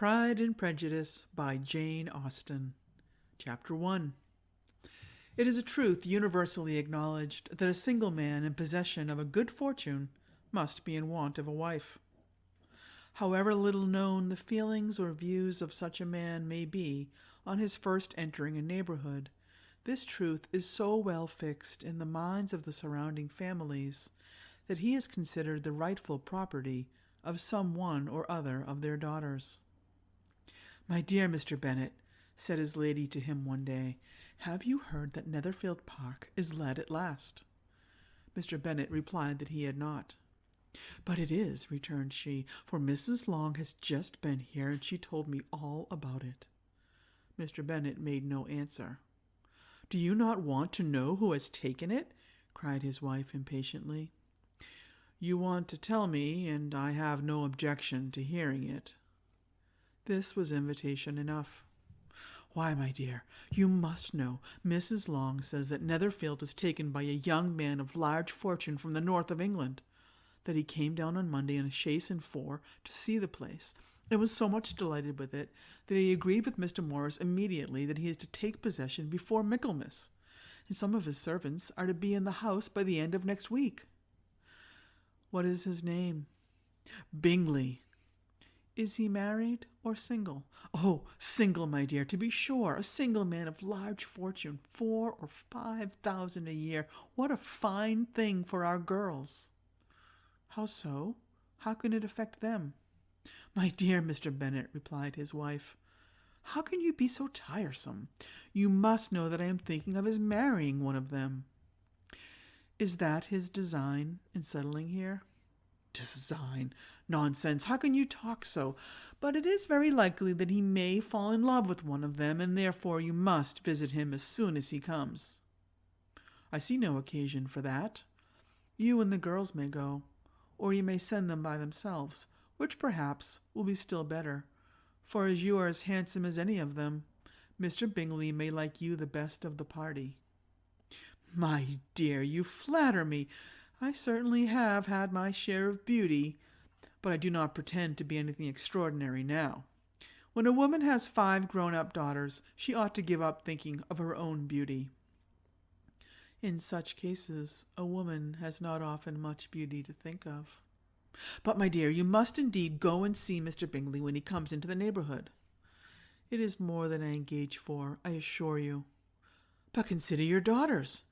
Pride and Prejudice by Jane Austen. Chapter 1. It is a truth universally acknowledged that a single man in possession of a good fortune must be in want of a wife. However little known the feelings or views of such a man may be on his first entering a neighborhood, this truth is so well fixed in the minds of the surrounding families that he is considered the rightful property of some one or other of their daughters. "My dear Mr. Bennet," said his lady to him one day, "have you heard that Netherfield Park is let at last?" Mr. Bennet replied that he had not. "But it is," returned she, "for Mrs. Long has just been here, and she told me all about it." Mr. Bennet made no answer. "Do you not want to know who has taken it?" cried his wife impatiently. "You want to tell me, and I have no objection to hearing it." This was invitation enough. "Why, my dear, you must know. Mrs. Long says that Netherfield is taken by a young man of large fortune from the north of England, that he came down on Monday in a chaise and four to see the place, and was so much delighted with it that he agreed with Mr. Morris immediately that he is to take possession before Michaelmas, and some of his servants are to be in the house by the end of next week." "What is his name?" "Bingley." "Is he married or single?" "Oh, single, my dear, to be sure, a single man of large fortune, 4,000 or 5,000 a year. What a fine thing for our girls!" "How so? How can it affect them?" "My dear Mr. Bennet," replied his wife, "how can you be so tiresome? You must know that I am thinking of his marrying one of them." "Is that his design in settling here?" "Design? Nonsense! How can you talk so? But it is very likely that he may fall in love with one of them, and therefore you must visit him as soon as he comes." "I see no occasion for that. You and the girls may go, or you may send them by themselves, which perhaps will be still better, for as you are as handsome as any of them, Mr. Bingley may like you the best of the party." "My dear, you flatter me. I certainly have had my share of beauty, but I do not pretend to be anything extraordinary now. When a woman has 5 grown-up daughters, she ought to give up thinking of her own beauty." "In such cases, a woman has not often much beauty to think of." "But, my dear, you must indeed go and see Mr. Bingley when he comes into the neighborhood." "It is more than I engage for, I assure you." "But consider your daughters.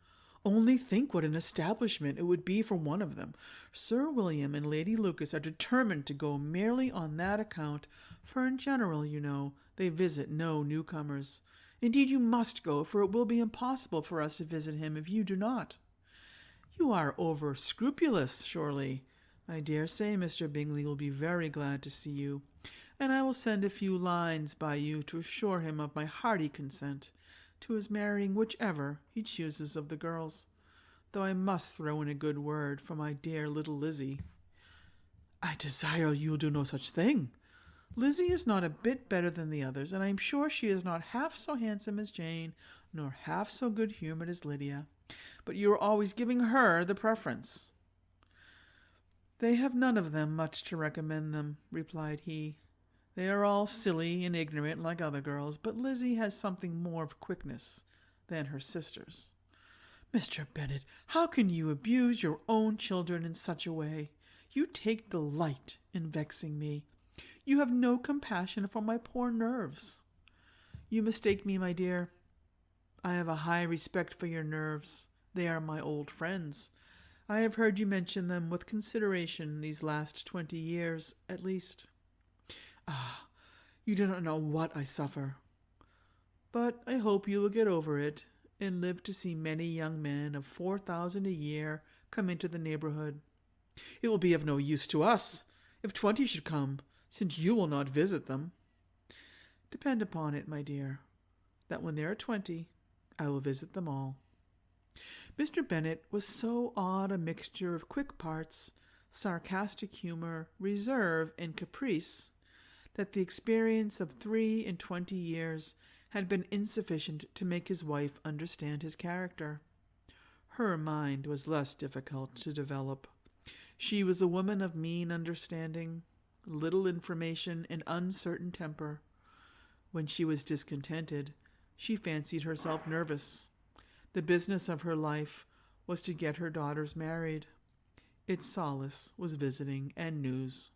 Only think what an establishment it would be for one of them. Sir William and Lady Lucas are determined to go merely on that account, for in general, you know, they visit no newcomers. Indeed, you must go, for it will be impossible for us to visit him if you do not." "You are over-scrupulous, surely. I dare say Mr. Bingley will be very glad to see you, and I will send a few lines by you to assure him of my hearty consent to his marrying whichever he chooses of the girls, though I must throw in a good word for my dear little Lizzie." "I desire you will do no such thing. Lizzie is not a bit better than the others, and I am sure she is not half so handsome as Jane, nor half so good-humored as Lydia. But you are always giving her the preference." "They have none of them much to recommend them," replied he. "They are all silly and ignorant like other girls, but Lizzie has something more of quickness than her sisters." "Mr. Bennet, how can you abuse your own children in such a way? You take delight in vexing me. You have no compassion for my poor nerves." "You mistake me, my dear. I have a high respect for your nerves. They are my old friends. I have heard you mention them with consideration these last 20 years, at least." "Ah, you do not know what I suffer. But I hope you will get over it, and live to see many young men of 4,000 a year come into the neighborhood. It will be of no use to us if 20 should come, since you will not visit them." "Depend upon it, my dear, that when there are 20, I will visit them all." Mr. Bennet was so odd a mixture of quick parts, sarcastic humor, reserve, and caprice, that the experience of 23 years had been insufficient to make his wife understand his character. Her mind was less difficult to develop. She was a woman of mean understanding, little information, and uncertain temper. When she was discontented, she fancied herself nervous. The business of her life was to get her daughters married. Its solace was visiting and news.